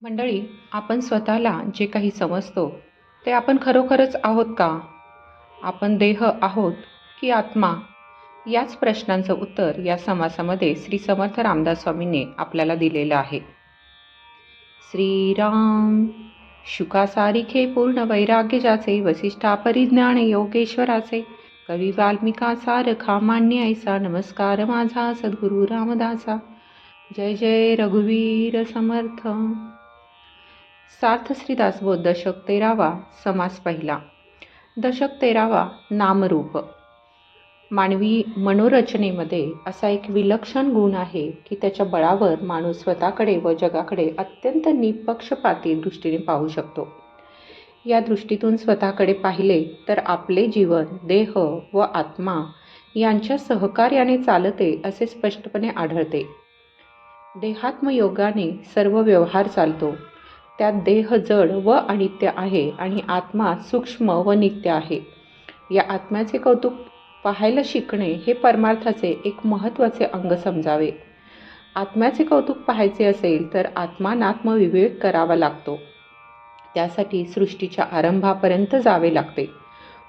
मंडळी, आपण स्वतःला जे काही समजतो ते आपण खरोखरच आहोत का? आपण देह आहोत की आत्मा? याच प्रश्नांचं उत्तर या समासामध्ये श्री समर्थ रामदास स्वामींनी आपल्याला दिलेलं आहे. श्रीराम शुकासारिखे पूर्ण वैराग्य जाचे, वसिष्ठा परिज्ञान योगेश्वराचे, कवी वाल्मिका सारखा मान्य ऐसा, नमस्कार माझा सद्गुरू रामदासा. जय जय रघुवीर समर्थ. सार्थ श्री दासबोध दशक 13वा. समास पहिला. दशक 13वा. नामरूप. मानवी मनोरचनेमध्ये असा एक विलक्षण गुण आहे की त्याच्या बळावर माणूस स्वतःकडे व जगाकडे अत्यंत निपक्षपाती दृष्टीने पाहू शकतो. या दृष्टीतून स्वतःकडे पाहिले तर आपले जीवन देह व आत्मा यांच्या सहकार्याने चालते असे स्पष्टपणे आढळते. देहात्मयोगाने सर्व व्यवहार चालतो. त्यात देह जड व अनित्य आहे आणि आत्मा सूक्ष्म व नित्य आहे. या आत्म्याचे कौतुक पाहायला शिकणे हे परमार्थाचे एक महत्त्वाचे अंग समजावे. आत्म्याचे कौतुक पाहायचे असेल तर आत्मानात्मविवेक करावा लागतो. त्यासाठी सृष्टीच्या आरंभापर्यंत जावे लागते.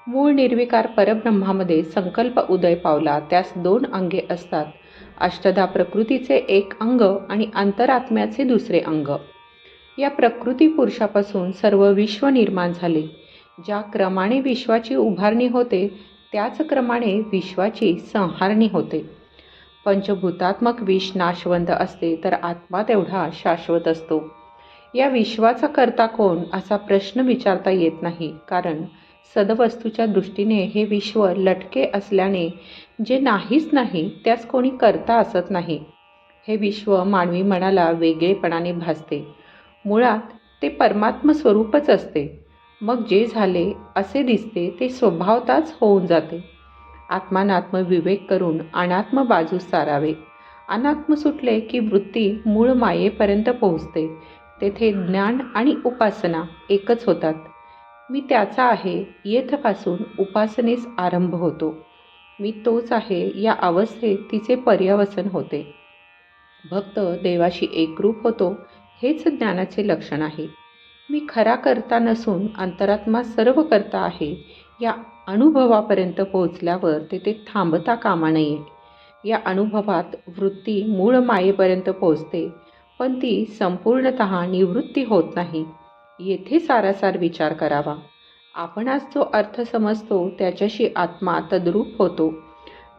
मूळ निर्विकार परब्रह्मामध्ये संकल्प उदय पावला त्यास 2 अंगे असतात. अष्टधा प्रकृतीचे एक अंग आणि अंतरात्म्याचे दुसरे अंग. या प्रकृती पुरुषापासून सर्व विश्व निर्माण झाले. ज्या क्रमाने विश्वाची उभारणी होते त्याच क्रमाने विश्वाची संहारणी होते. पंचभूतात्मक विश्व नाशवंत असते तर आत्मा तेवढा शाश्वत असतो. या विश्वाचा कर्ता कोण असा प्रश्न विचारता येत नाही, कारण सदवस्तूच्या दृष्टीने हे विश्व लटके असल्याने जे नाहीच नाही त्यास कोणी कर्ता असत नाही. हे विश्व मानवी मनाला वेगळेपणाने भासते. मुळात ते परमात्म स्वरूपच असते. मग जे झाले असे दिसते ते स्वभावताच होऊन जाते. आत्मानात्म विवेक करून अनात्म बाजूस सारावे. अनात्म सुटले की वृत्ती मूळ मायेपर्यंत पोहोचते. तेथे ज्ञान आणि उपासना एकच होतात. मी त्याचा आहे येथपासून उपासनेस आरंभ होतो. मी तोच आहे या अवस्थेत तिचे पर्यवसन होते. भक्त देवाशी एकरूप होतो हेच ज्ञानाचे लक्षण आहे. मी खरा करता नसून अंतरात्मा सर्व करता आहे या अनुभवापर्यंत पोहोचल्यावर तेथे थांबता कामा नये. या अनुभवात वृत्ती मूळ मायेपर्यंत पोहोचते, पण ती संपूर्णतः निवृत्ती होत नाही. येथे सारासार विचार करावा. आपण आज जो अर्थ समजतो त्याच्याशी आत्मा तद्रूप होतो.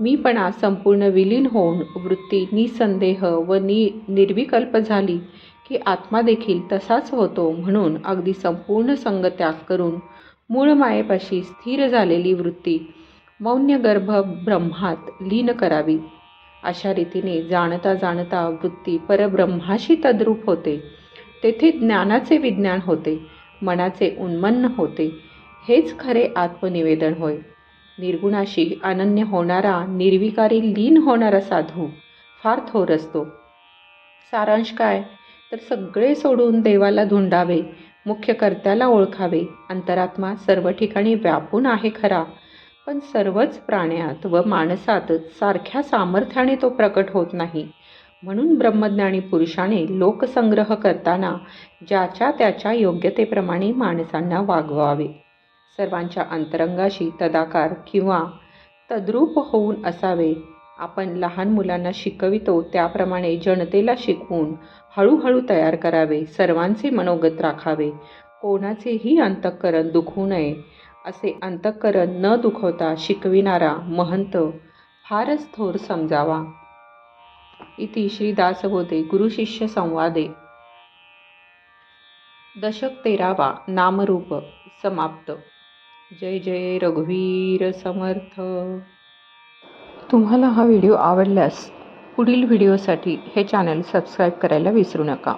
मीपणा संपूर्ण विलीन होऊन वृत्ती निसंदेह व निर्विकल्प झाली की आत्मा देखील तसाच होतो. म्हणून अगदी संपूर्ण संग त्याग करून मूळ मायेपाशी स्थिर झालेली वृत्ती मौन्यगर्भ ब्रह्मात लीन करावी. अशा रीतीने जाणता जाणता वृत्ती परब्रह्माशी तद्रूप होते. तेथे ज्ञानाचे विज्ञान होते, मनाचे उन्मन्न होते. हेच खरे आत्मनिवेदन होय. निर्गुणाशी अनन्य होणारा, निर्विकारी लीन होणारा साधू फार थोर असतो. सारांश काय तर सगळे सोडून देवाला धुंडावे, मुख्य कर्त्याला ओळखावे. अंतरात्मा सर्व ठिकाणी व्यापून आहे खरा, पण सर्वच प्राण्यात व माणसात सारख्या सामर्थ्याने तो प्रकट होत नाही. म्हणून ब्रह्मज्ञानी पुरुषाने लोकसंग्रह करताना ज्याच्या त्याच्या योग्यतेप्रमाणे माणसांना वागवावे. सर्वांच्या अंतरंगाशी तदाकार किंवा तद्रूप होऊन असावे. आपण लहान मुलांना शिकवितो त्याप्रमाणे जनतेला शिकवून हळूहळू तयार करावे. सर्वांचे मनोगत राखावे. कोणाचेही अंतःकरण दुखवू नये. असे अंतःकरण न दुखवता शिकविणारा महंत फारच थोर समजावा. इति श्री दासबोधे गुरुशिष्य संवादे दशक 13वा. नामरूप समाप्त. जय जय रघुवीर समर्थ. तुम्हाला हा व्हिडिओ आवडल्यास पुढील व्हिडिओसाठी हे चॅनल सबस्क्राईब करायला विसरू नका.